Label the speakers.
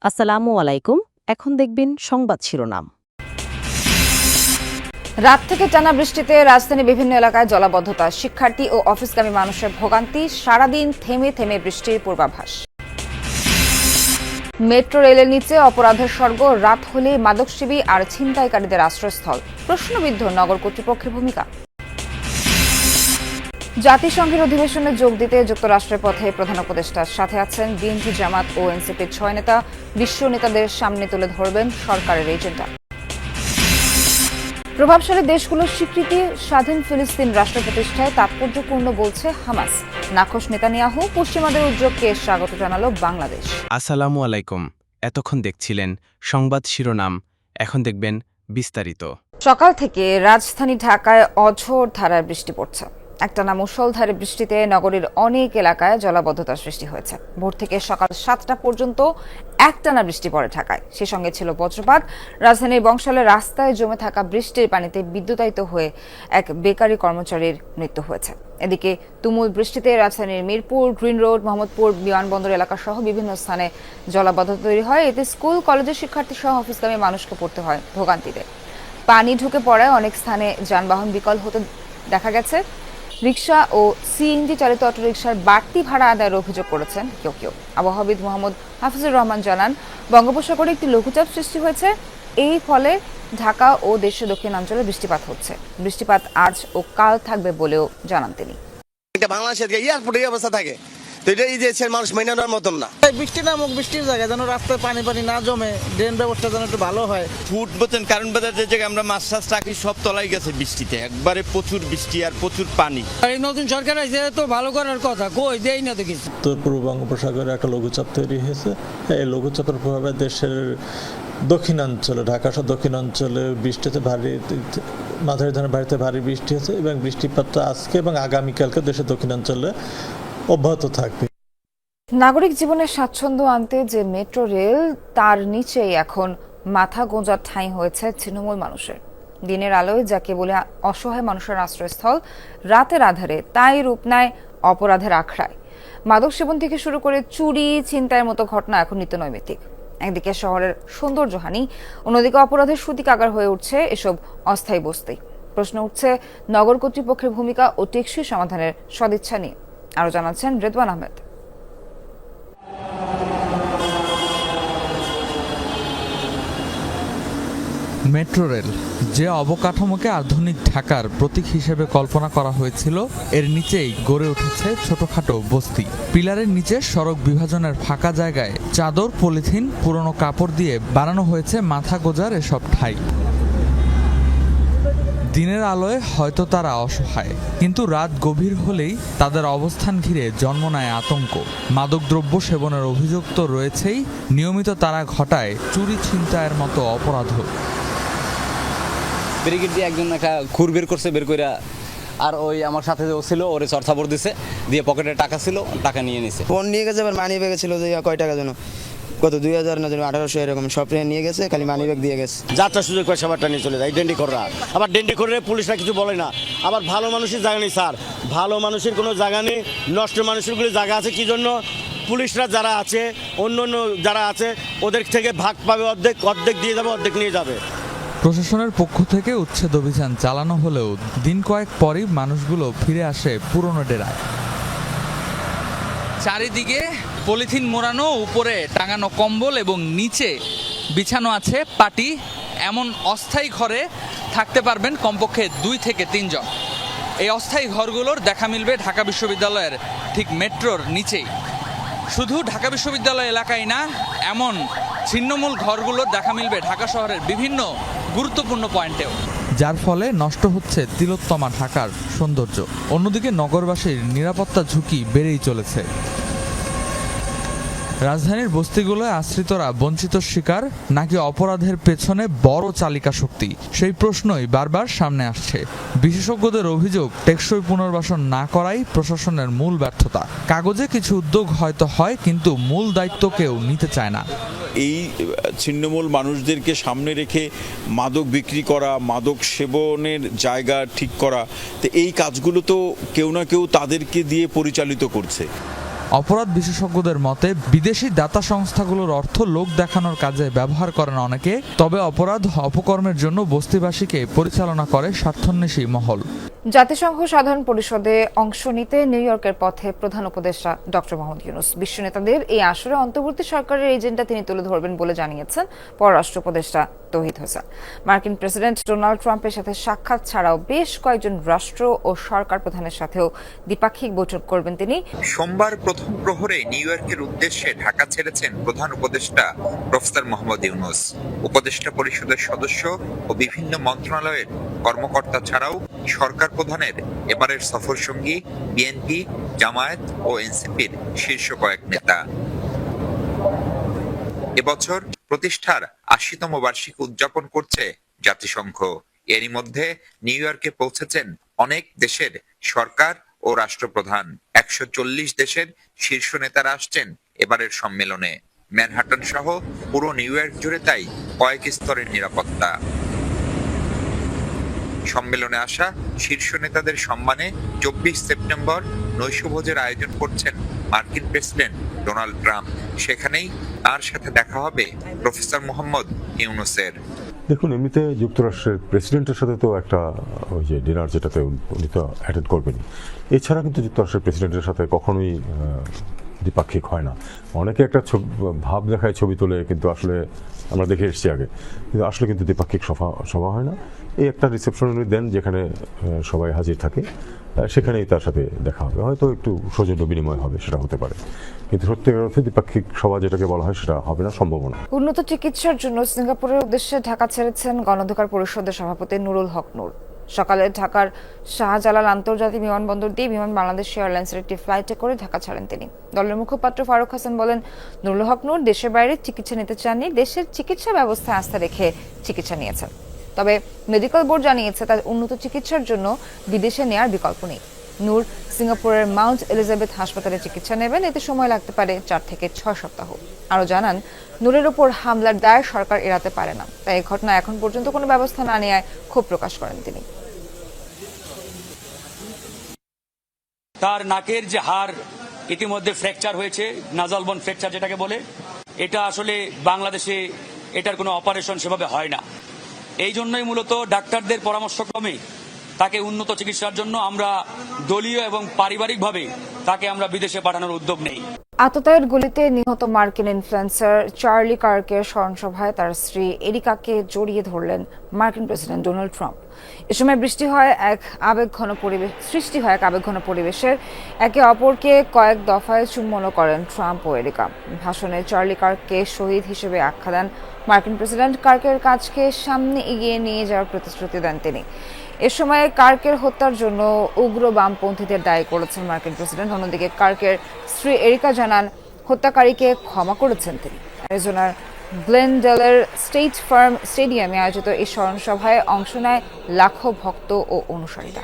Speaker 1: আসসালামু আলাইকুম। এখন দেখবেন সংবাদ শিরোনাম।
Speaker 2: রাত থেকে টানা বৃষ্টিতে রাজধানীর বিভিন্ন এলাকায় জলাবদ্ধতা, শিক্ষার্থী ও অফিসগামী মানুষের ভোগান্তি, সারাদিন থেমে থেমে বৃষ্টির পূর্বাভাস। মেট্রো রেলের নিচে অপরাধের স্বর্গ, রাত হলে মাদকসেবী আর ছিনতাইকারীদের আশ্রয়স্থল। প্রশ্নবিদ্ধ নগর কর্তৃপক্ষের ভূমিকা। জাতিসংঘের অধিবেশনে যোগ দিতে যুক্তরাষ্ট্রের পথে প্রধান উপদেষ্টার সাথে আছেন বিএনপি, জামাত ও এনসিপির 6 নেতা। বিশ্ব নেতাদের সামনে তুলে ধরবেন সরকারের এজেন্ডা। প্রভাবশালী দেশগুলোর স্বীকৃতি, স্বাধীন ফিলিস্তিন রাষ্ট্র প্রতিষ্ঠায় তাৎপর্যপূর্ণ বলছে হামাস। নাখোশ নেতানিয়াহু, পশ্চিমাদের উদ্যোগকে স্বাগত জানালো বাংলাদেশ।
Speaker 3: আসসালামু আলাইকুম। এতক্ষণ দেখছিলেন সংবাদ শিরোনাম, এখন দেখবেন বিস্তারিত।
Speaker 2: সকাল থেকে রাজধানী ঢাকায় অঝোর ধারায় বৃষ্টি পড়ছে। একটানা মুষলধারে বৃষ্টিতে নগরীর অনেক এলাকায় জলাবদ্ধতার সৃষ্টি হয়েছে। ভোর থেকে সকাল 7টা পর্যন্ত একটানা বৃষ্টি পড়ে ঢাকায়। সে সঙ্গে ছিল বজ্রপাত। রাজধানীর বংশালে রাস্তায় জমে থাকা বৃষ্টির পানিতে বিদ্যুতায়িত হয়ে এক বেকারি কর্মচারীর মৃত্যু হয়েছে। এদিকে তুমুল বৃষ্টিতে রাজধানীর মিরপুর, গ্রিন রোড, মোহাম্মদপুর, বিমানবন্দর এলাকা সহ বিভিন্ন স্থানে জলাবদ্ধতা তৈরি হয়। এতে স্কুল, কলেজের শিক্ষার্থী সহ অফিসগামী মানুষকে পড়তে হয় ভোগান্তিতে। পানি ঢুকে পড়ায় অনেক স্থানে যানবাহন বিকল হতে দেখা গেছে। রিকশা ও সিএনজি চালিত অটোরিকশার বাড়তি ভাড়া আদায়ের অভিযোগ করেছেন কেউ কেউ। আবহাওয়াবিদ মোহাম্মদ হাফিজুর রহমান জানান, বঙ্গোপসাগরে একটি লঘুচাপ সৃষ্টি হয়েছে। এই ফলে ঢাকা ও দেশের দক্ষিণাঞ্চলে বৃষ্টিপাত হচ্ছে। বৃষ্টিপাত আজ ও কাল থাকবে বলেও জানান তিনি।
Speaker 4: বাংলাদেশের এয়ারপোর্টের অবস্থা থাকে, তো এটা এই দেশের মানুষ মেনে নেওয়ার মতন না।
Speaker 5: বৃষ্টি নামুক, বৃষ্টির জায়গায় যেন রাস্তায় পানি না জমে, ড্রেন ব্যবস্থা যেন একটু ভালো হয়।
Speaker 6: ফুট বলছেন কারণ বাজার যে জায়গায় আমরা মাছ চাষ রাখি সব তলাই গেছে বৃষ্টিতে, একবারে প্রচুর বৃষ্টি আর প্রচুর পানি।
Speaker 5: এই নতুন সরকার আছে তো ভালো করার কথা, কই দেই না তো কিছু।
Speaker 7: উত্তর পূর্ব বঙ্গোপসাগরে একটা লঘুচাপ তৈরি হয়েছে। এই লঘুচাপের প্রভাবে দেশের দক্ষিণাঞ্চলে, ঢাকা সহ দক্ষিণাঞ্চলে বৃষ্টিতে মাঝারি ধরনের ভারীতে ভারী বৃষ্টি হয়েছে এবং বৃষ্টিপাতটা আজকে এবং আগামীকালকে দেশের দক্ষিণাঞ্চলে অব্যাহত থাকবে।
Speaker 2: নাগরিক জীবনে স্বাচ্ছন্দ্য আনতে যে মেট্রো রেল, তার নিচেই এখন মাথা গোঁজার ঠাঁই হয়েছে ছিন্নমূল মানুষের। দিনের আলোয় যাকে বলে অসহায় মানুষের আশ্রয়স্থল, রাতের আধারে তাই রূপ নেয় অপরাধের আখড়ায়। মাদক সেবন থেকে শুরু করে চুরি, ছিনতাইয়ের মতো ঘটনা এখন নিত্য নৈমিত্তিক। একদিকে শহরের সৌন্দর্যহানি, অন্যদিকে অপরাধের সূতিকাগার হয়ে উঠছে এসব অস্থায়ী বস্তি। প্রশ্ন উঠছে নগর কর্তৃপক্ষের ভূমিকা ও টেকসই সমাধানের সদিচ্ছা নিয়ে। আরও জানাচ্ছেন রেদওয়ান আহমেদ।
Speaker 8: মেট্রো রেল যে অবকাঠামোকে আধুনিক ঢাকার প্রতীক হিসেবে কল্পনা করা হয়েছিল, এর নিচেই গড়ে উঠেছে ছোটখাটো বস্তি। পিলারের নিচে সড়ক বিভাজনের ফাঁকা জায়গায় চাদর, পলিথিন, পুরনো কাপড় দিয়ে বানানো হয়েছে মাথা গোঁজার এসব ঠাঁই। দিনের আলোয় হয়তো তারা অসহায়, কিন্তু রাত গভীর হলেই তাদের অবস্থান ঘিরে জন্ম নেয় আতঙ্ক। মাদকদ্রব্য সেবনের অভিযোগ তো রয়েছেই, নিয়মিত তারা ঘটায় চুরি, ছিনতাইয়ের মতো অপরাধও।
Speaker 9: ব্যারিকেড দিয়ে একজন একটা খুর বের করছে, বের করে আর ওই আমার সাথে যে ছিল ওরে চরথাপড় দিছে, দিয়ে পকেটে টাকা ছিল, টাকা নিয়ে নিছে।
Speaker 4: ফোন নিয়ে গেছে, আবার মানি ব্যাগে ছিল যে কয় টাকা যেন, কত 2000 না যেন 1800 এরকম সব নিয়ে গেছে, খালি মানি ব্যাগ দিয়ে গেছে।
Speaker 6: যাত্রা সুযোগ করে সবারটা নিয়ে চলে যায় ডেন্ডিখোররা। আবার ডেন্ডিখোরে পুলিশরা কিছু বলে না। আবার ভালো মানুষের জায়গা নেই স্যার, ভালো মানুষের কোনো জায়গা নেই, নষ্ট মানুষেরগুলো জায়গা আছে। কি জন্য? পুলিশরা যারা আছে, অন্য অন্য যারা আছে, ওদের থেকে ভাগ পাবে, অর্ধেক অর্ধেক দিয়ে যাবে, অর্ধেক নিয়ে যাবে।
Speaker 8: প্রশাসনের পক্ষ থেকে উচ্ছেদ অভিযান চালানো হলেও দিন কয়েক পরই মানুষগুলো ফিরে আসে পুরনো ডেরায়। চারিদিকে পলিথিন মোড়ানো, উপরে টাঙানো কম্বল এবং নিচে বিছানো আছে পাটি। এমন অস্থায়ী ঘরে থাকতে পারবেন কমপক্ষে 2 থেকে 3 জন। এই অস্থায়ী ঘরগুলোর দেখা মিলবে ঢাকা বিশ্ববিদ্যালয়ের ঠিক মেট্রোর নিচেই। শুধু ঢাকা বিশ্ববিদ্যালয় এলাকায় না, এমন ছিন্নমূল ঘরগুলোর দেখা মিলবে ঢাকা শহরের বিভিন্ন গুরুত্বপূর্ণ পয়েন্টেও, যার ফলে নষ্ট হচ্ছে তিলোত্তমা ঢাকার সৌন্দর্য। অন্যদিকে নগরবাসীর নিরাপত্তা ঝুঁকি বেড়েই চলেছে। রাজধানীর বস্তিগুলোয় আশ্রিতরা বঞ্চিত শিকার, নাকি অপরাধের পেছনে বড় চালিকা শক্তি, সেই প্রশ্নই বারবার সামনে আসছে। বিশেষজ্ঞদের অভিযোগ, টেকসই পুনর্বাসন না করাই প্রশাসনের মূল ব্যর্থতা। কাগজে কিছু উদ্যোগ হয়তো হয়, কিন্তু মূল দায়িত্ব কেউ নিতে চায় না।
Speaker 10: এই ছিন্নমূল মানুষদেরকে সামনে রেখে মাদক বিক্রি করা, মাদক সেবনের জায়গা ঠিক করা, তো এই কাজগুলো তো কেউ না কেউ তাদেরকে দিয়ে পরিচালিত করছে।
Speaker 8: অপরাধ বিশেষজ্ঞদের মতে বিদেশি দাতা সংস্থাগুলোর অর্থ লোক দেখানোর কাজে ব্যবহার করেন অনেকে, তবে অপরাধ অপকর্মের জন্য বস্তিবাসীকে পরিচালনা করে স্বার্থান্বেষী মহল।
Speaker 2: জাতিসংঘ সাধারণ পরিষদে অংশ নিতে নিউ ইয়র্কের পথে প্রধান উপদেষ্টা ডক্টর মোহাম্মদ ইউনূস। বিশ্ব নেতাদের এই আসরে অন্তর্বর্তী সরকারের এজেন্ডা তিনি তুলে ধরবেন বলে জানিয়েছেন পররাষ্ট্র উপদেষ্টা তৌহিদ হোসেন। মার্কিন প্রেসিডেন্ট ডোনাল্ড ট্রাম্পের সাথে সাক্ষাৎ ছাড়াও বেশ কয়েকজন রাষ্ট্র ও সরকার প্রধানের সাথেও দ্বিপাক্ষিক বৈঠক করবেন তিনি।
Speaker 11: সোমবার প্রথম প্রহরে নিউ ইয়র্কের উদ্দেশ্যে ঢাকা ছেড়েছেন প্রধান উপদেষ্টা প্রফেসর মোহাম্মদ ইউনূস। উপদেষ্টা পরিষদের সদস্য ও বিভিন্ন মন্ত্রণালয়ের কর্মকর্তা ছাড়াও সরকার প্রধানের এবারের সফর সঙ্গী বিএনপি, জামায়াত ও এনসিপির শীর্ষ কয়েক নেতা। এবছর প্রতিষ্ঠার ৮০তম বার্ষিকী উদযাপন করছে জাতিসংঘ। এরই মধ্যে নিউ ইয়র্কে পৌঁছেছেন অনেক দেশের সরকার ও রাষ্ট্রপ্রধান। ১৪০ দেশের শীর্ষ নেতারা আসছেন এবারের সম্মেলনে। ম্যানহাটন সহ পুরো নিউ ইয়র্ক জুড়ে তাই কয়েক স্তরের নিরাপত্তা। সম্মেলনে আসা শীর্ষ নেতাদের সম্মানে ২৪ সেপ্টেম্বর নৈশভোজের আয়োজন করছেন মার্কিন প্রেসিডেন্ট ডোনাল্ড ট্রাম্প। সেখানেই তার সাথে দেখা হবে প্রফেসর মোহাম্মদ ইউনূসের।
Speaker 12: দেখুন, এমনিতে যুক্তরাষ্ট্রের প্রেসিডেন্টের সাথে তো একটা ওই যে ডিনার, যেটাতে উনি তো অ্যাটেন্ড করবেনই। এছাড়া কিন্তু যুক্তরাষ্ট্রের প্রেসিডেন্টের সাথে কখনোই দ্বিপাক্ষিক হয় না। অনেকে একটা ভাব দেখায়, ছবি তোলে, কিন্তু আসলে আমরা দেখে এসেছি আগে, কিন্তু আসলে কিন্তু দ্বিপাক্ষিক সভা হয় না। এই একটা রিসেপশন উনি দেন যেখানে সবাই হাজির থাকে, সেখানেই তার সাথে দেখা হবে, হয়তো একটু সৌজন্য বিনিময় হবে, সেটা হতে পারে, কিন্তু সত্যিকার অর্থে দ্বিপাক্ষিক সভা যেটাকে বলা হয় সেটা হবে না, সম্ভব না।
Speaker 2: উন্নত চিকিৎসার জন্য সিঙ্গাপুরের উদ্দেশ্যে ঢাকা ছেড়েছেন গণ অধিকার পরিষদের সভাপতি নুরুল হক নূর। সকালে ঢাকার শাহজালাল আন্তর্জাতিক বিমানবন্দর দিয়ে বিমান বাংলাদেশ এয়ারলাইন্সের একটি ফ্লাইটে করে ঢাকা ছাড়েন তিনি। দলের মুখপাত্র ফারুক হাসান বলেন, নুরুল হক নূর দেশের বাইরে চিকিৎসা নিতে চাননি, দেশের চিকিৎসা ব্যবস্থায় আস্থা রেখে চিকিৎসা নিয়েছেন। তবে মেডিকেল বোর্ড জানিয়েছে তার উন্নত চিকিৎসার জন্য বিদেশে নেয়ার বিকল্প নেই। নূর সিঙ্গাপুরের মাউন্ট এলিজাবেথ হাসপাতালে চিকিৎসা নেবেন, এতে সময় লাগতে পারে ৪ থেকে ৬ সপ্তাহ। আরও জানান, নূরের ওপর হামলার দায় সরকার এড়াতে পারে না, তাই এই ঘটনা এখন পর্যন্ত কোনো ব্যবস্থা না নেওয়ায় ক্ষোভ প্রকাশ করেন তিনি।
Speaker 13: তার নাকের যে হাড় ইতিমধ্যে ফ্র্যাকচার হয়েছে, নাজাল বোন ফ্র্যাকচার যেটাকে বলে, এটা আসলে বাংলাদেশে এটার কোনো অপারেশন সেভাবে হয় না। এই জন্যই মূলত ডাক্তারদের পরামর্শক্রমে তাকে উন্নত চিকিৎসার জন্য আমরা দলীয় এবং পারিবারিকভাবে তাকে আমরা বিদেশে পাঠানোর উদ্যোগ নেই।
Speaker 2: আততায়ীর গুলিতে নিহত মার্কিন ইনফ্লুয়েন্সার চার্লি কার্কের স্মরণসভায় তার স্ত্রী এরিকাকে জড়িয়ে ধরলেন মার্কিন প্রেসিডেন্ট ডোনাল্ড ট্রাম্প। এ সময় সৃষ্টি হয় এক আবেগঘন পরিবেশের। একে অপরকে কয়েক দফায় চুম্বনও করেন ট্রাম্প ও এরিকা। ভাষণে চার্লি কার্ককে শহীদ হিসেবে আখ্যা দেন মার্কিন প্রেসিডেন্ট। কার্কের কাজকে সামনে এগিয়ে নিয়ে যাওয়ার প্রতিশ্রুতি দেন তিনি। এ সময় কার্কের হত্যার জন্য উগ্র বামপন্থীদের দায়ী করেছেন মার্কিন প্রেসিডেন্ট। অন্যদিকে কার্কের স্ত্রী এরিকা জানান, হত্যাকারীকে ক্ষমা করেছেন তিনি। অ্যারিজোনার গ্লেনডেলের স্টেট ফার্ম স্টেডিয়ামে আয়োজিত এই স্মরণসভায় অংশ নেয় লাখো ভক্ত ও অনুসারীরা।